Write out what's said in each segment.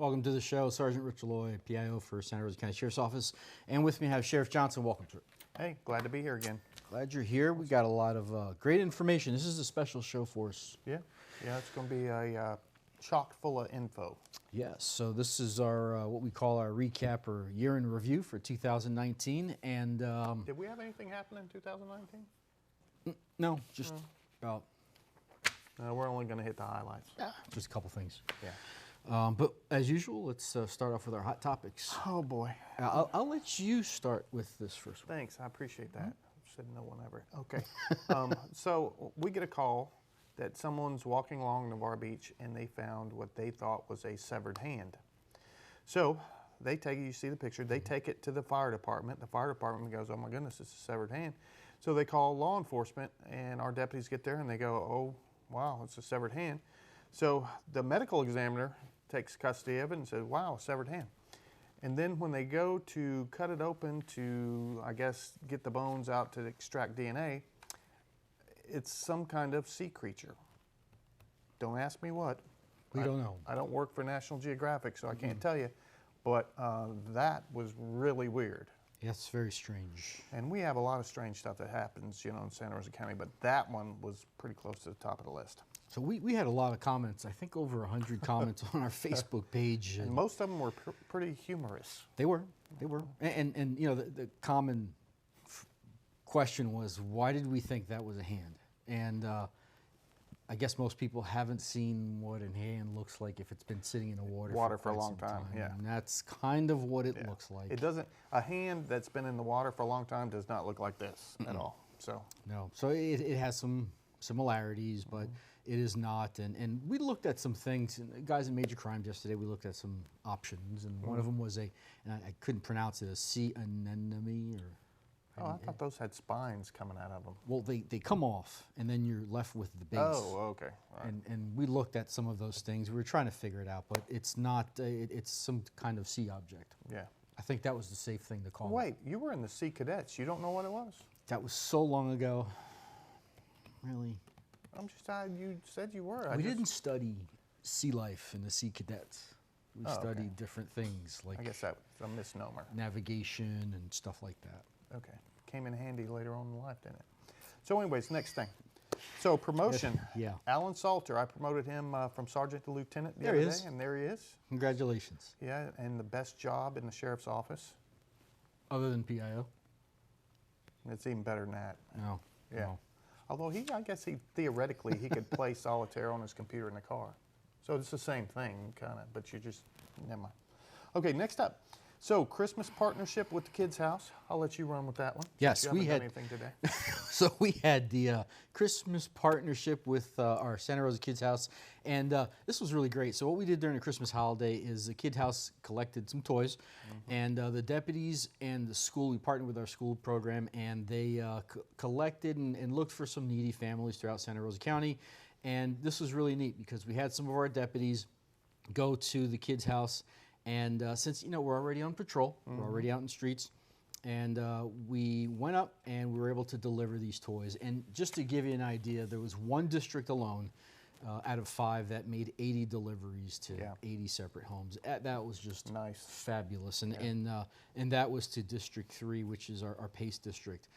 Welcome to the show. Sergeant Rich Aloy, PIO for Santa Rosa County Sheriff's Office. And with me I have Sheriff Johnson. Welcome to it. Hey, glad to be here again. Glad you're here. We got a lot of great information. This is a special show for us. Yeah, it's going to be a chock full of info. Yes, so this is our what we call our recap or year in review for 2019. And did we have anything happen in 2019? No, just about. We're only going to hit the highlights. Just a couple things. Yeah. But as usual, let's start off with our hot topics. Oh boy. I'll let you start with this first one. Thanks, I appreciate that. Said no one ever. Okay. So we get a call that someone's walking along Navarre Beach and they found what they thought was a severed hand. So they take it, you see the picture, they take it to the fire department. The fire department goes, oh my goodness, it's a severed hand. So they call law enforcement and our deputies get there and they go, oh wow, it's a severed hand. So the medical examiner takes custody of it and says, wow, severed hand. And then when they go to cut it open to, I guess, get the bones out to extract DNA, it's some kind of sea creature. Don't ask me what. We don't know. I don't work for National Geographic, so I can't tell you. But that was really weird. Yes, very strange. And we have a lot of strange stuff that happens, in Santa Rosa County, but that one was pretty close to the top of the list. So we had a lot of comments, I think over 100 comments on our Facebook page. And most of them were pretty humorous. They were. And the common question was, why did we think that was a hand? And I guess most people haven't seen what a hand looks like if it's been sitting in the water for a long time. Yeah. And that's kind of what it looks like. It doesn't, a hand that's been in the water for a long time does not look like this at all. So no. So it has some similarities, but it is not. And we looked at some things, and guys in Major Crimes yesterday, we looked at some options, and one of them was and I couldn't pronounce it, a sea anemone or. Oh, I thought those had spines coming out of them. Well, they come off, and then you're left with the base. Oh, okay. All right. And we looked at some of those things. We were trying to figure it out, but it's not. It's some kind of sea object. Yeah. I think that was the safe thing to call it. Wait, you were in the Sea Cadets. You don't know what it was? That was so long ago. Really? I'm just you said you were. We didn't study sea life in the Sea Cadets. We studied okay. different things like I guess that's a misnomer. Navigation and stuff like that. Okay. Came in handy later on in life, didn't it? So anyways, next thing. So promotion. Yeah. Alan Salter, I promoted him from sergeant to lieutenant the There other he is. day, and there he is. Congratulations. Yeah, and the best job in the sheriff's office. Other than PIO? It's even better than that. No. Yeah. No. Although I guess theoretically he could play solitaire on his computer in the car. So it's the same thing, kind of, but you just, never mind. Okay, next up. So Christmas partnership with the Kids House. I'll let you run with that one. Yes, we had anything today. So we had the Christmas partnership with our Santa Rosa Kids House, and this was really great. So what we did during the Christmas holiday is the Kids House collected some toys, and the deputies and the school, we partnered with our school program, and they collected and looked for some needy families throughout Santa Rosa County. And this was really neat because we had some of our deputies go to the Kids House. And since, we're already on patrol, we're already out in the streets, and we went up and we were able to deliver these toys. And just to give you an idea, there was one district alone out of 5 that made 80 deliveries to 80 separate homes. That was just nice, fabulous. And that was to District 3, which is our PACE district.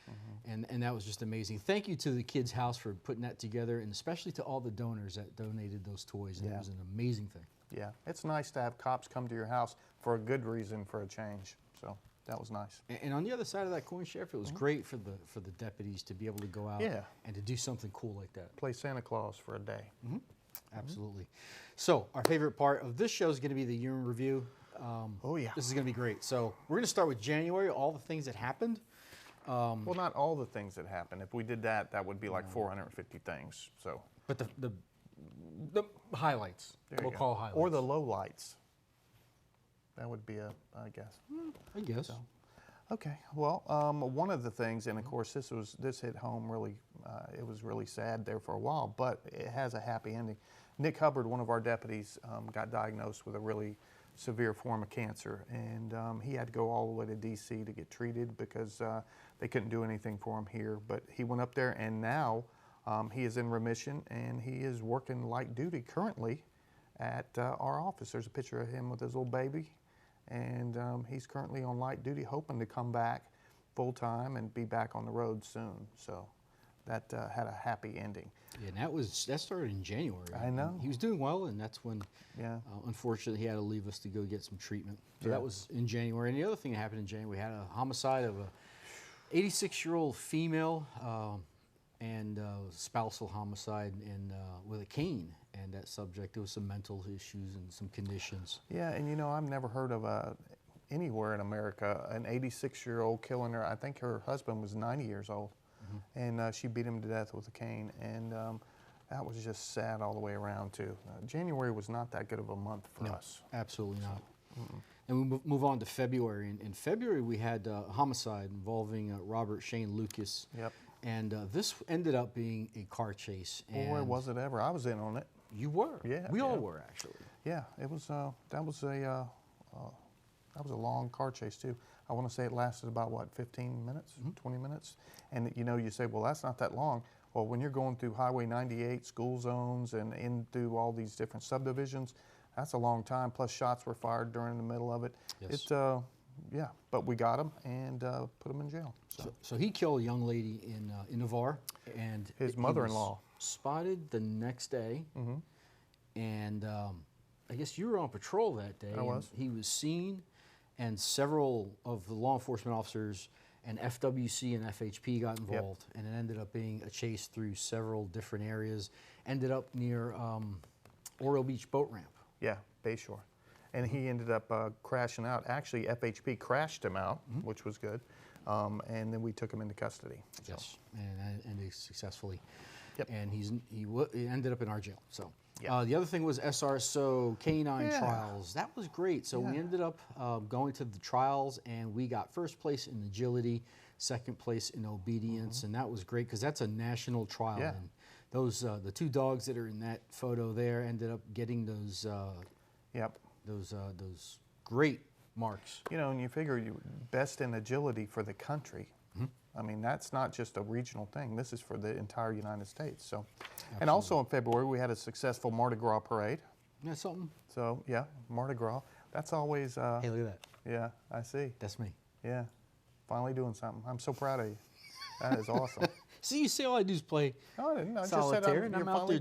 And that was just amazing. Thank you to the Kids House for putting that together, and especially to all the donors that donated those toys. And it was an amazing thing. Yeah, it's nice to have cops come to your house for a good reason, for a change. So that was nice. And on the other side of that coin, Sheriff, it was great for the deputies to be able to go out and to do something cool like that. Play Santa Claus for a day. Absolutely. So our favorite part of this show is going to be the year in review. Oh yeah. This is going to be great. So we're going to start with January, all the things that happened. Well, not all the things that happened. If we did that, that would be like 450 things. So. But the highlights, we'll call highlights. Or the lowlights. That would be I guess. I guess. So, okay, well, one of the things, and of course this hit home really, it was really sad there for a while, but it has a happy ending. Nick Hubbard, one of our deputies, got diagnosed with a really severe form of cancer, and he had to go all the way to DC to get treated because they couldn't do anything for him here, but he went up there, and now he is in remission, and he is working light duty currently at our office. There's a picture of him with his little baby, and he's currently on light duty, hoping to come back full time and be back on the road soon. So that had a happy ending. Yeah, and that started in January. I know. He was doing well, and that's when, unfortunately, he had to leave us to go get some treatment. So that was in January. And the other thing that happened in January, we had a homicide of a 86-year-old female and spousal homicide with a cane. And that subject, there was some mental issues and some conditions. Yeah, and you know, I've never heard of anywhere in America an 86-year-old killing her. I think her husband was 90 years old. And she beat him to death with a cane, and that was just sad all the way around too. January was not that good of a month for us. Absolutely not. And we move on to February. In February, we had a homicide involving Robert Shane Lucas. Yep. And this ended up being a car chase. Boy, was it ever! I was in on it. You were. Yeah. We all were, actually. Yeah, it was. That was a long car chase too. I want to say it lasted about, what, 15 minutes, 20 minutes? And you know, you say, well, that's not that long. Well, when you're going through Highway 98, school zones, and into all these different subdivisions, that's a long time. Plus shots were fired during the middle of it. Yes. Yeah, but we got him and put him in jail. So he killed a young lady in Navarre. And his mother-in-law spotted the next day. And I guess you were on patrol that day. I was. He was seen. And several of the law enforcement officers and FWC and FHP got involved, and it ended up being a chase through several different areas. Ended up near Oro Beach boat ramp. Yeah, Bayshore. And he ended up crashing out. Actually, FHP crashed him out, which was good. And then we took him into custody. Yes, and ended successfully. Yep. And he ended up in our jail. So. The other thing was SRSO canine trials. That was great. So we ended up going to the trials, and we got first place in agility, second place in obedience, and that was great because that's a national trial. Yeah. And those the two dogs that are in that photo there ended up getting those those great marks. You know, and you figure you best in agility for the country. I mean, that's not just a regional thing. This is for the entire United States. So, and also in February we had a successful Mardi Gras parade. That's something. So yeah, Mardi Gras. That's always. Hey, look at that. Yeah, I see. That's me. Yeah, finally doing something. I'm so proud of you. That is awesome. See, you see, all I do is play solitaire, and I'm out there,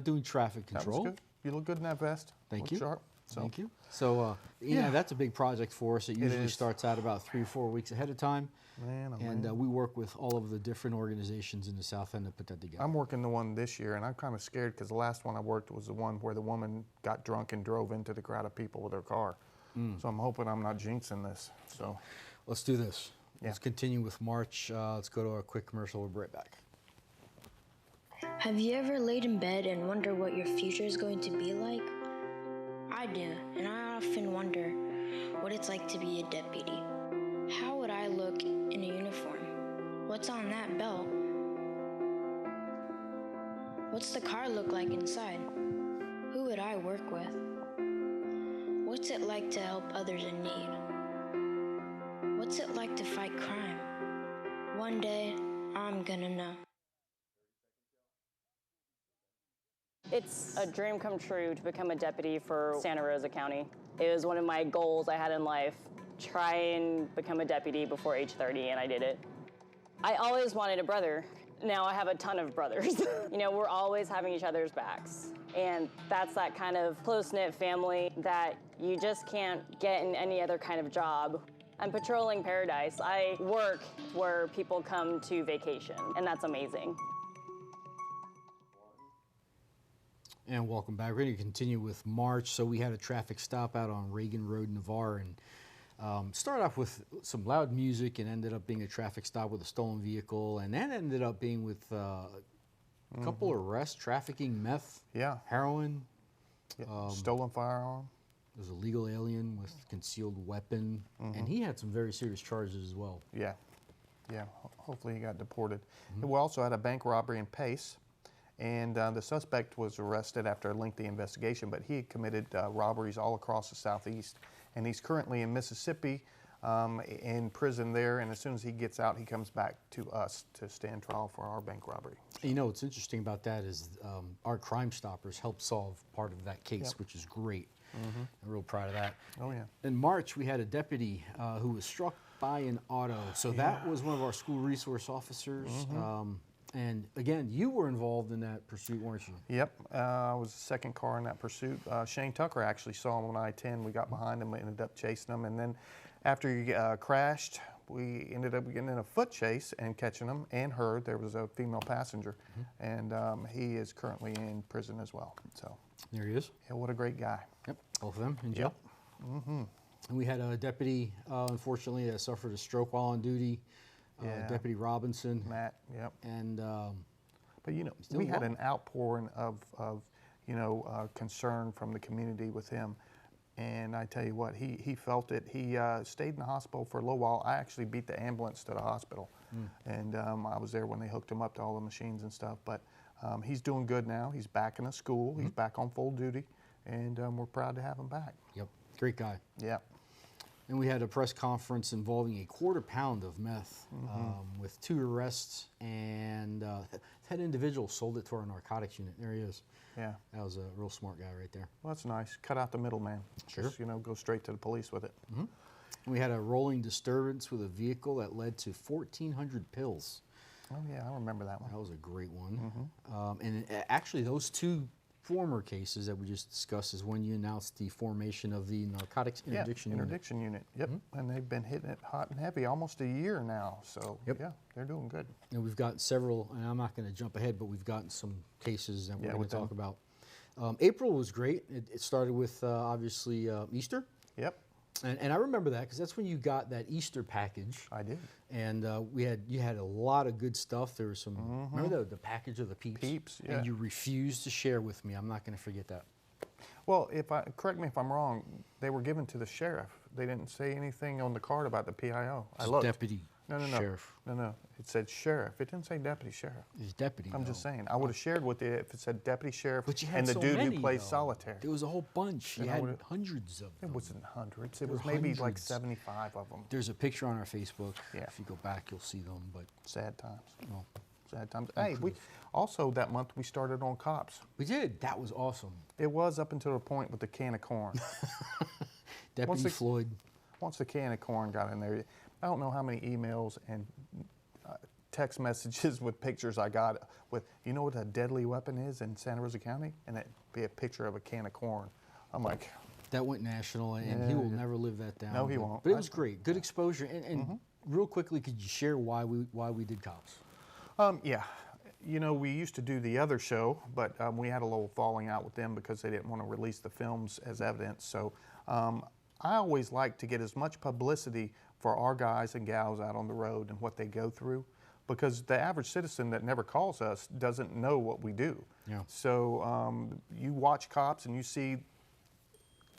doing traffic control. That was good. You look good in that vest. Thank you. Sharp. So. Thank you. So, that's a big project for us. It usually starts out about 3 or 4 weeks ahead of time. Man, we work with all of the different organizations in the South End to put that together. I'm working the one this year, and I'm kind of scared because the last one I worked was the one where the woman got drunk and drove into the crowd of people with her car. So I'm hoping I'm not jinxing this. So let's do this. Let's continue with March. Let's go to a quick commercial. We'll be right back. Have you ever laid in bed and wonder what your future is going to be like? I do, and I often wonder what it's like to be a deputy. How would I look in a uniform? What's on that belt? What's the car look like inside? Who would I work with? What's it like to help others in need? What's it like to fight crime? One day, I'm gonna know. It's a dream come true to become a deputy for Santa Rosa County. It was one of my goals I had in life, try and become a deputy before age 30, and I did it. I always wanted a brother. Now I have a ton of brothers. We're always having each other's backs. And that's that kind of close-knit family that you just can't get in any other kind of job. I'm patrolling Paradise. I work where people come to vacation, and that's amazing. And welcome back. We're going to continue with March. So we had a traffic stop out on Reagan Road, Navarre, and started off with some loud music and ended up being a traffic stop with a stolen vehicle, and then ended up being with a couple arrests, trafficking meth, heroin, stolen firearm. There's a legal alien with concealed weapon, and he had some very serious charges as well. Yeah. Hopefully he got deported. We also had a bank robbery in Pace. And the suspect was arrested after a lengthy investigation, but he had committed robberies all across the Southeast. And he's currently in Mississippi in prison there, and as soon as he gets out, he comes back to us to stand trial for our bank robbery. You know, what's interesting about that is our Crime Stoppers helped solve part of that case, which is great. I'm real proud of that. Oh, yeah. In March, we had a deputy who was struck by an auto. So that was one of our school resource officers. And again, you were involved in that pursuit, weren't you? Yep, I was the second car in that pursuit. Shane Tucker actually saw him on I-10. We got behind him, ended up chasing him, and then after he crashed, we ended up getting in a foot chase and catching him and her. There was a female passenger, and he is currently in prison as well. So there he is. Yeah, what a great guy. Yep, both of them in jail. And we had a deputy, unfortunately, that suffered a stroke while on duty. Deputy Robinson. Matt, yep. And but you know, we had an outpouring of concern from the community with him. And I tell you what, he felt it. He stayed in the hospital for a little while. I actually beat the ambulance to the hospital. And I was there when they hooked him up to all the machines and stuff. But he's doing good now. He's back in the school. He's back on full duty. And we're proud to have him back. Yep, great guy. Yep. And we had a press conference involving a quarter pound of meth with 2 arrests, and that individual sold it to our narcotics unit. There he is. Yeah. That was a real smart guy right there. Well, that's nice. Cut out the middleman. Sure. Just, go straight to the police with it. And we had a rolling disturbance with a vehicle that led to 1,400 pills. Oh, yeah, I remember that one. That was a great one. And actually, those 2 former cases that we just discussed is when you announced the formation of the narcotics interdiction unit. Interdiction unit. Yep. And they've been hitting it hot and heavy almost a year now. So yeah, they're doing good. And we've got several, and I'm not going to jump ahead, but we've gotten some cases that we're going to talk about. April was great. It started with obviously Easter. Yep. And I remember that because that's when you got that Easter package. I did. And you had a lot of good stuff. There was some. Remember the package of the Peeps? Peeps, yeah. And you refused to share with me. I'm not going to forget that. Well, correct me if I'm wrong. They were given to the sheriff. They didn't say anything on the card about the PIO. I looked. Deputy. No. Sheriff. No. It said sheriff. It didn't say deputy sheriff. It's deputy. I'm just saying. I would have shared with you if it said deputy sheriff but you had and the so dude many, who plays though. solitaire. There was a whole bunch. You had hundreds of them. It wasn't hundreds. It was maybe like 75 of them. There's a picture on our Facebook. Yeah. If you go back, you'll see them. But Sad times. well, Sad times. Hey, we also that month we started on cops. we did. That was awesome. It was up until the point with the can of corn. Deputy Floyd. Once the can of corn got in there, I don't know how many emails and text messages with pictures I got with, you know what a deadly weapon is in Santa Rosa County? And it'd be a picture of a can of corn. I'm like, That went national, and he will never live that down. No, he won't. But it was great. Good exposure. And real quickly, could you share why we did cops? yeah. We used to do the other show, but we had a little falling out with them because they didn't want to release the films as evidence. So I always like to get as much publicity for our guys and gals out on the road and what they go through, because the average citizen that never calls us doesn't know what we do. Yeah. So you watch cops and you see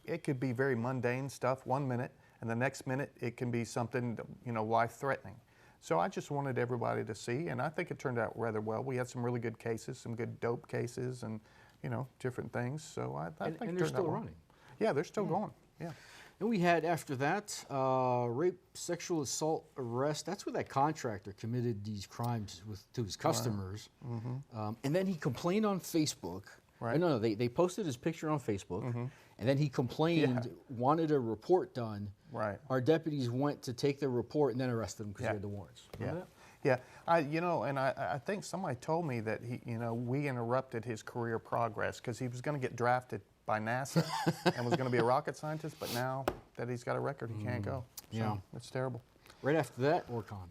it could be very mundane stuff 1 minute, and the next minute it can be something, life-threatening. So I just wanted everybody to see, and I think it turned out rather well. We had some really good cases, some good dope cases, and different things. So I think and it they're turned out still well. running. Yeah, they're still going. Yeah. And we had, after that, rape, sexual assault, arrest. That's where that contractor committed these crimes to his customers. And then he complained on Facebook. Right. No, they posted his picture on Facebook. And then he complained, wanted a report done. Right. Our deputies went to take the report and then arrested him because he had the warrants. Remember that? Yeah. And I think somebody told me that we interrupted his career progress because he was going to get drafted by NASA and was going to be a rocket scientist, but now that he's got a record, he can't go. So Yeah. it's terrible. Right after that, Orcon.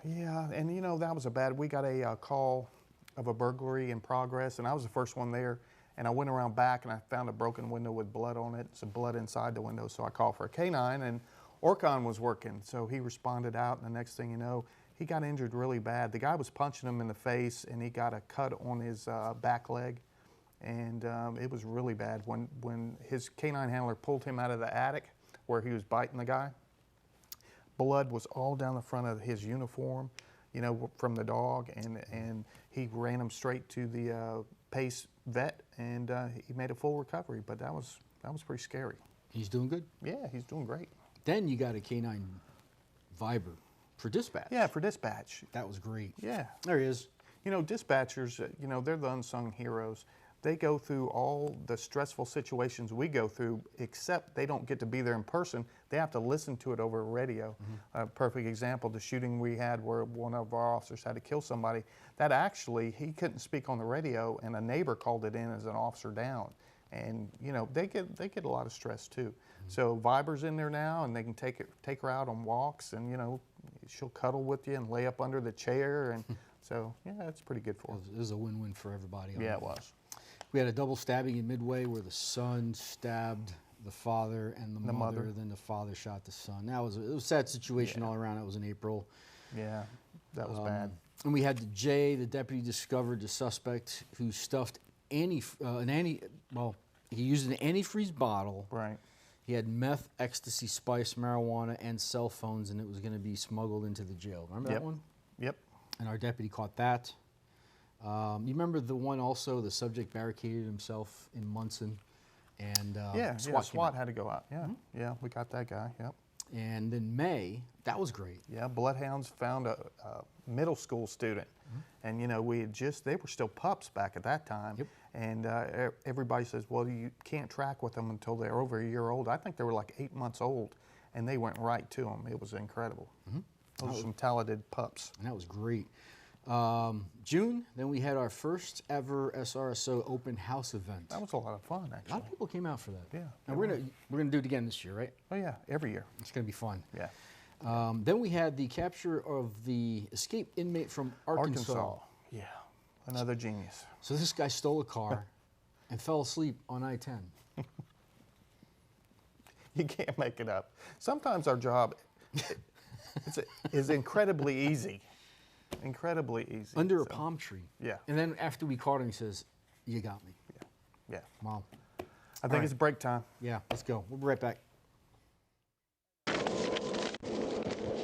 Yeah, and that was we got a call of a burglary in progress, and I was the first one there, and I went around back and I found a broken window with blood on it, some blood inside the window, so I called for a canine, and Orcon was working, so he responded out, and the next thing you know, he got injured really bad. The guy was punching him in the face, and he got a cut on his back leg. And it was really bad. When his canine handler pulled him out of the attic where he was biting the guy, blood was all down the front of his uniform, from the dog, and he ran him straight to the PACE vet, and he made a full recovery. But that was pretty scary. He's doing good. Yeah, he's doing great. then you got a canine Viber for dispatch. Yeah, for dispatch. That was great. Yeah. There he is. You know, dispatchers, you know, they're the unsung heroes. They go through all the stressful situations we go through, except they don't get to be there in person. They have to listen to it over radio. A perfect example, the shooting we had where one of our officers had to kill somebody, that actually, he couldn't speak on the radio, and a neighbor called it in as an officer down. And, you know, they get a lot of stress too. So Viber's in there now, and they can take her out on walks, and, you know, she'll cuddle with you and lay up under the chair. And so, yeah, that's pretty good for her. It was a win-win for everybody. Yeah, it was. We had a double stabbing in Midway where the son stabbed the father and the mother, then the father shot the son. It was a sad situation all around. That was in April. Yeah, that was bad. And we had the the deputy discovered the suspect who stuffed he used an antifreeze bottle. Right. He had meth, ecstasy, spice, marijuana, and cell phones, and it was going to be smuggled into the jail. Remember that one? Yep. And our deputy caught that. You remember the one also, the subject barricaded himself in Munson, and SWAT had to go out. Yeah, yeah, we got that guy. Yep. And then May, that was great. Yeah, bloodhounds found a middle school student, and you know they were still pups back at that time. Yep. And everybody says, well, you can't track with them until they're over a year old. I think they were like 8 months old, and they went right to them. It was incredible. Those are some talented pups. And that was great. June, then we had our first ever SRSO open house event. That was a lot of fun, A actually. lot of people came out for that. Yeah. And we're gonna do it again this year, right? Oh yeah, every year. It's gonna be fun. Yeah. Then we had the capture of the escaped inmate from Arkansas. Yeah, another genius. So this guy stole a car and fell asleep on I-10. You can't make it up. Sometimes our job is incredibly easy. Incredibly easy. Under a palm tree. Yeah. And then after we caught him, he says, "You got me." Yeah. Wow. I think it's break time. Yeah, let's go. We'll be right back.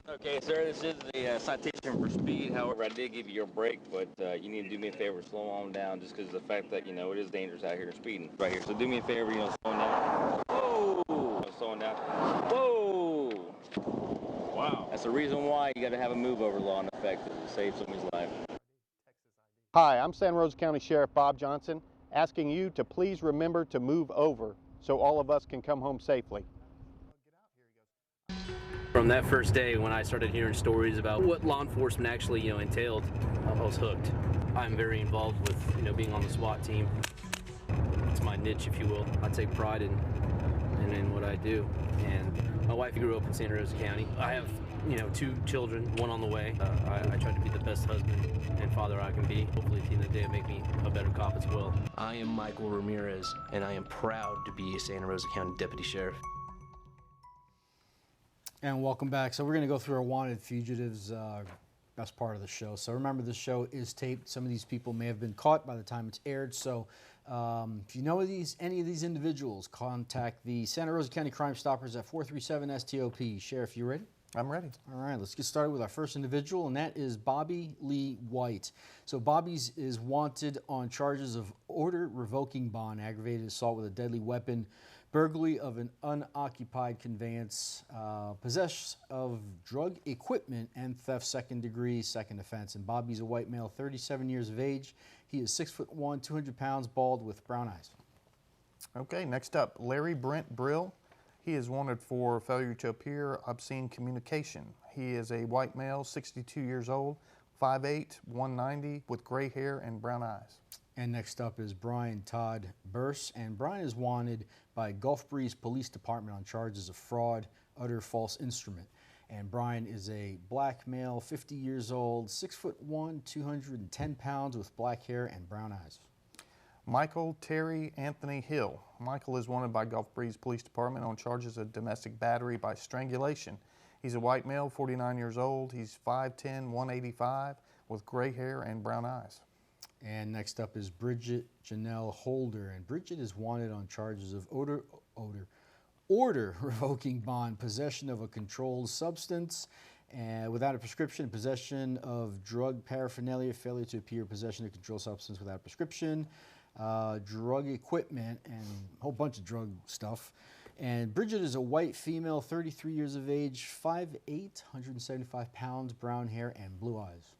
Okay, sir, this is the citation for speed. However, I did give you your break, but you need to do me a favor, slow on down, just because of the fact that, you know, it is dangerous out here speeding right here. So do me a favor, you know, slowing down. Whoa! Slowing down. Whoa! Wow. That's the reason why you got to have a move-over law in effect to save somebody's life. Hi, I'm Santa Rosa County Sheriff Bob Johnson, asking you to please remember to move over so all of us can come home safely. From that first day when I started hearing stories about what law enforcement actually, you know, entailed, I was hooked. I'm very involved with, you know, being on the SWAT team. It's my niche, if you will. I take pride in what I do. And my wife grew up in Santa Rosa County. I have, you know, 2 children, 1 on the way. I try to be the best husband and father I can be. Hopefully at the end of the day it'll make me a better cop as well. I am Michael Ramirez, and I am proud to be a Santa Rosa County Deputy Sheriff. And welcome back. So we're going to go through our wanted fugitives, best part of the show. So remember, this show is taped. Some of these people may have been caught by the time it's aired. So if you know any of these individuals, contact the Santa Rosa County Crime Stoppers at 437-STOP. Sheriff, you ready? I'm ready. All right, let's get started with our first individual, and that is Bobby Lee White. So Bobby's is wanted on charges of order revoking bond, aggravated assault with a deadly weapon, burglary of an unoccupied conveyance, possession of drug equipment, and theft second degree, second offense. And Bobby's a white male, 37 years of age. He is 6'1", 200 pounds, bald with brown eyes. Okay, next up, Larry Brent Brill. He is wanted for failure to appear, obscene communication. He is a white male, 62 years old, 5'8", 190, with gray hair and brown eyes. And next up is Brian Todd Burse, and Brian is wanted by Gulf Breeze Police Department on charges of fraud, utter false instrument. And Brian is a black male, 50 years old, 6'1", 210 pounds, with black hair and brown eyes. Michael Terry Anthony Hill. Michael is wanted by Gulf Breeze Police Department on charges of domestic battery by strangulation. He's a white male, 49 years old. He's 5'10", 185, with gray hair and brown eyes. And next up is Bridget Janelle Holder, and Bridget is wanted on charges of order revoking bond, possession of a controlled substance without a prescription, possession of drug paraphernalia, failure to appear, possession of controlled substance without a prescription, drug equipment, and a whole bunch of drug stuff. And Bridget is a white female, 33 years of age, 5'8", 175 pounds, brown hair, and blue eyes.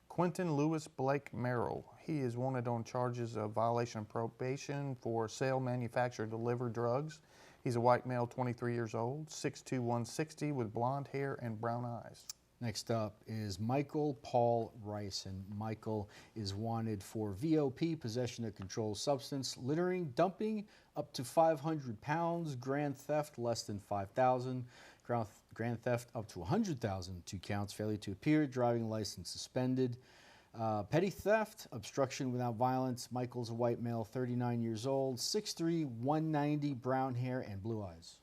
Quentin Lewis Blake Merrill. He is wanted on charges of violation of probation for sale, manufacture, deliver drugs. He's a white male, 23 years old, 6'2", 160, with blonde hair and brown eyes. Next up is Michael Paul Rice, and Michael is wanted for VOP, possession of controlled substance, littering, dumping up to 500 pounds, grand theft less than 5,000, grand theft up to 100,000, 2 counts, failure to appear, driving license suspended, petty theft, obstruction without violence. Michael's a white male, 39 years old, 6'3", 190, brown hair and blue eyes.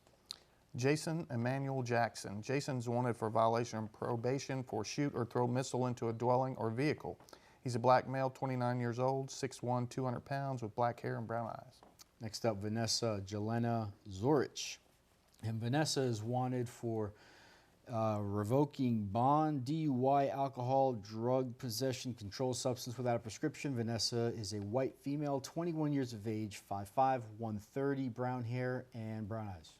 Jason Emmanuel Jackson. Jason's wanted for violation of probation for shoot or throw missile into a dwelling or vehicle. He's a black male, 29 years old, 6'1", 200 pounds, with black hair and brown eyes. Next up, Vanessa Jelena Zorich. And Vanessa is wanted for revoking bond, DUI, alcohol, drug possession, controlled substance without a prescription. Vanessa is a white female, 21 years of age, 5'5", 130, brown hair and brown eyes.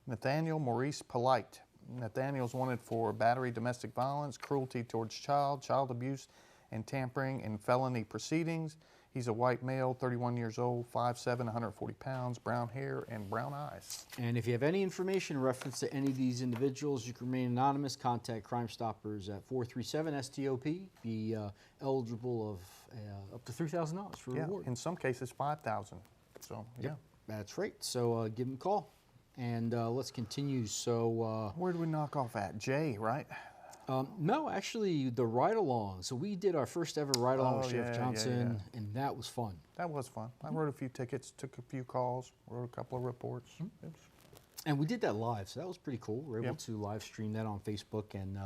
Nathaniel Maurice Polite. Nathaniel's wanted for battery, domestic violence, cruelty towards child abuse, and tampering in felony proceedings. He's a white male, 31 years old, 5'7", 140 pounds, brown hair and brown eyes. And if you have any information in reference to any of these individuals, you can remain anonymous. Contact Crime Stoppers at 437-STOP. Be eligible of up to $3,000 for reward. In some cases, 5,000. So, yeah. Yep, that's right. So give them a call. And let's continue. So where did we knock off at? Jay, right? No, actually, the ride-along. So we did our first ever ride-along with Sheriff Johnson, and that was fun. That was fun. I wrote a few tickets, took a few calls, wrote a couple of reports. And we did that live, so that was pretty cool. We were able to live stream that on Facebook, and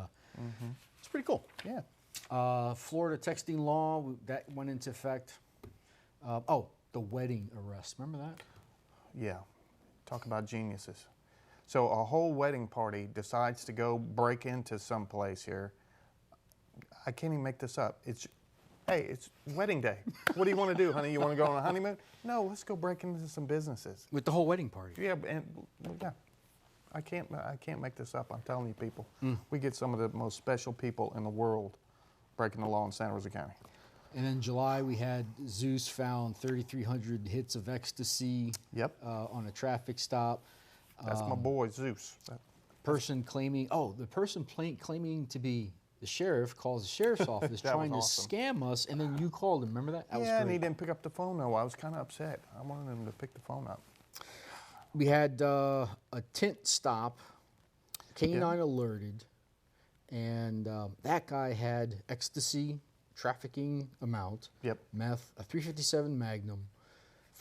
it's pretty cool. Yeah. Florida texting law, that went into effect. The wedding arrest. Remember that? Yeah. Talk about geniuses. So a whole wedding party decides to go break into some place here. I can't even make this up. It's wedding day. What do you want to do, honey? You want to go on a honeymoon? No, let's go break into some businesses. With the whole wedding party. Yeah, I can't make this up. I'm telling you, people. We get some of the most special people in the world breaking the law in Santa Rosa County. And in July, we had Zeus found 3,300 hits of ecstasy on a traffic stop. That's my boy, Zeus. Person claiming, claiming to be the sheriff calls the sheriff's office trying to scam us, and then you called him. Remember that? That was great. And he didn't pick up the phone, though. I was kind of upset. I wanted him to pick the phone up. We had a tent stop, K9 alerted, and that guy had ecstasy, trafficking amount, meth, a .357 Magnum,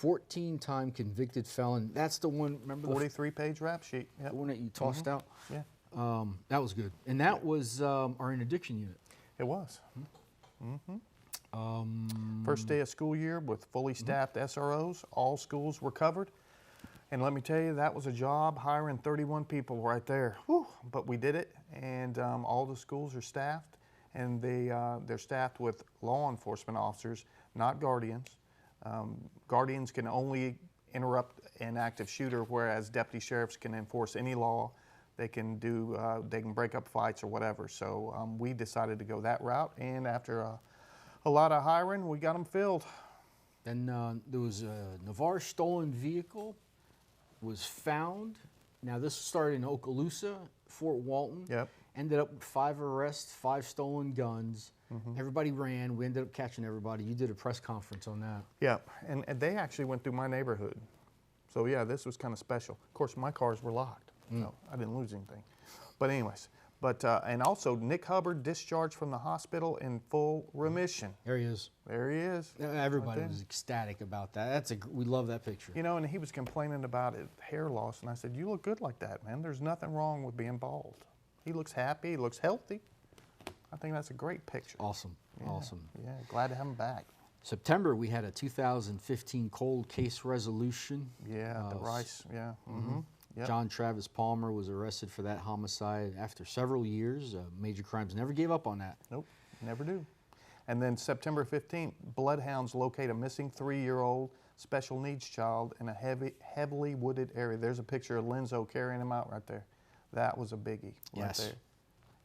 14-time convicted felon. That's the one, remember? 43-page rap sheet. The one that you tossed out? Yeah. That was good. And that was our interdiction unit. It was. First day of school year with fully staffed SROs. All schools were covered. And let me tell you, that was a job, hiring 31 people right there. Whew. But we did it, and all the schools are staffed. And they're staffed with law enforcement officers, not guardians. Guardians can only interrupt an active shooter, whereas deputy sheriffs can enforce any law. They can break up fights or whatever. So we decided to go that route, and after a lot of hiring, we got them filled. Then there was a Navarre stolen vehicle was found. Now this started in Okaloosa, Fort Walton. Yep. Ended up with 5 arrests, 5 stolen guns. Everybody ran. We ended up catching everybody. You did a press conference on that. Yeah, and they actually went through my neighborhood. So yeah, this was kind of special. Of course, my cars were locked, so I didn't lose anything. But anyways, and also Nick Hubbard discharged from the hospital in full remission. There he is. There he is. Everybody was ecstatic about that. We love that picture. You know, and he was complaining about hair loss, and I said, "You look good like that, man. There's nothing wrong with being bald." He looks happy. He looks healthy. I think that's a great picture. Awesome. Yeah, awesome. Yeah, glad to have him back. September, we had a 2015 cold case resolution. Yeah, the Rice, yeah. Yep. John Travis Palmer was arrested for that homicide after several years. Major Crimes never gave up on that. Nope, never do. And then September 15th, bloodhounds locate a missing 3-year-old special needs child in a heavily wooded area. There's a picture of Linzo carrying him out right there. That was a biggie right Yes. there.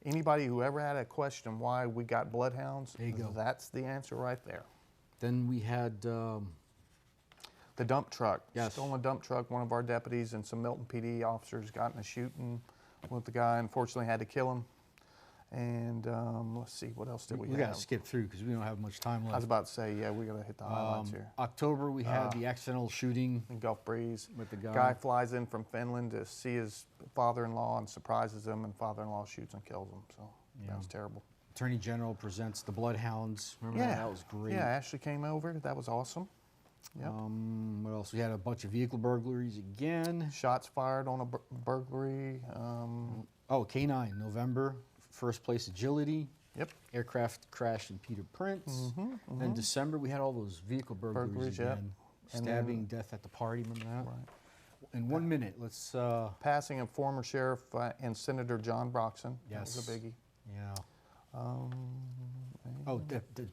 Anybody who ever had a question why we got bloodhounds, There you go. that's the answer right there. Then we had The dump truck. Yes. Stolen dump truck. One of our deputies and some Milton PD officers got in a shooting with the guy. Unfortunately, had to kill him. And let's see, what else did we we have? got to skip through because we don't have much time I was left. about to say, yeah, we got to hit the highlights here. October, we had the accidental shooting. In Gulf Breeze. With the guy. Guy flies in from Finland to see his father-in-law and surprises him, and father-in-law shoots and kills him. So that was terrible. Attorney General presents the Bloodhounds. Remember that? That was great. Yeah, Ashley came over. That was awesome. Yep. What else? We had a bunch of vehicle burglaries again. Shots fired on a burglary. Oh, K9, November, first place agility. Yep. Aircraft crash in Peter Prince. Then December, we had all those vehicle burglaries yep. again. And Stabbing, death at the party, remember that? Right. In 1 minute, let's... Passing of former Sheriff and Senator John Broxson. Yes. That was a biggie. Yeah.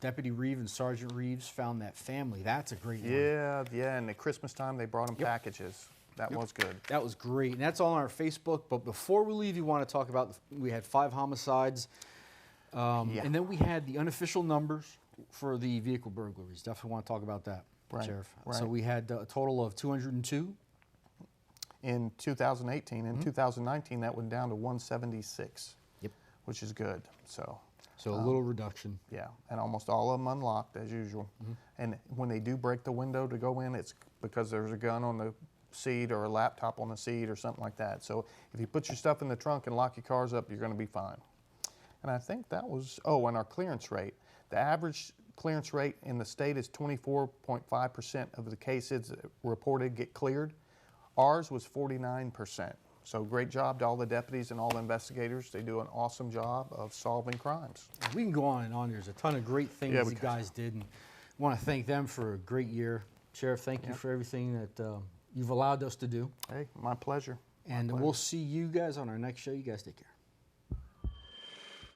Deputy Reeves and Sergeant Reeves found that family. That's a great one. Yeah, and at Christmas time, they brought them packages. That was good. That was great. And that's all on our Facebook. But before we leave, you want to talk about, we had 5 homicides. And then we had the unofficial numbers for the vehicle burglaries. Definitely want to talk about that, Sheriff. So we had a total of 202. In 2018. In 2019, that went down to 176. Yep. Which is good. So a little reduction. Yeah, and almost all of them unlocked as usual. And when they do break the window to go in, it's because there's a gun on the seat or a laptop on the seat or something like that. So if you put your stuff in the trunk and lock your cars up, you're going to be fine. And I think that was, and our clearance rate. The average clearance rate in the state is 24.5% of the cases reported get cleared. Ours was 49%. So great job to all the deputies and all the investigators. They do an awesome job of solving crimes. We can go on and on. There's a ton of great things you guys did. And want to thank them for a great year. Sheriff, thank you for everything that you've allowed us to do. Hey, my pleasure. And we'll see you guys on our next show. You guys take care.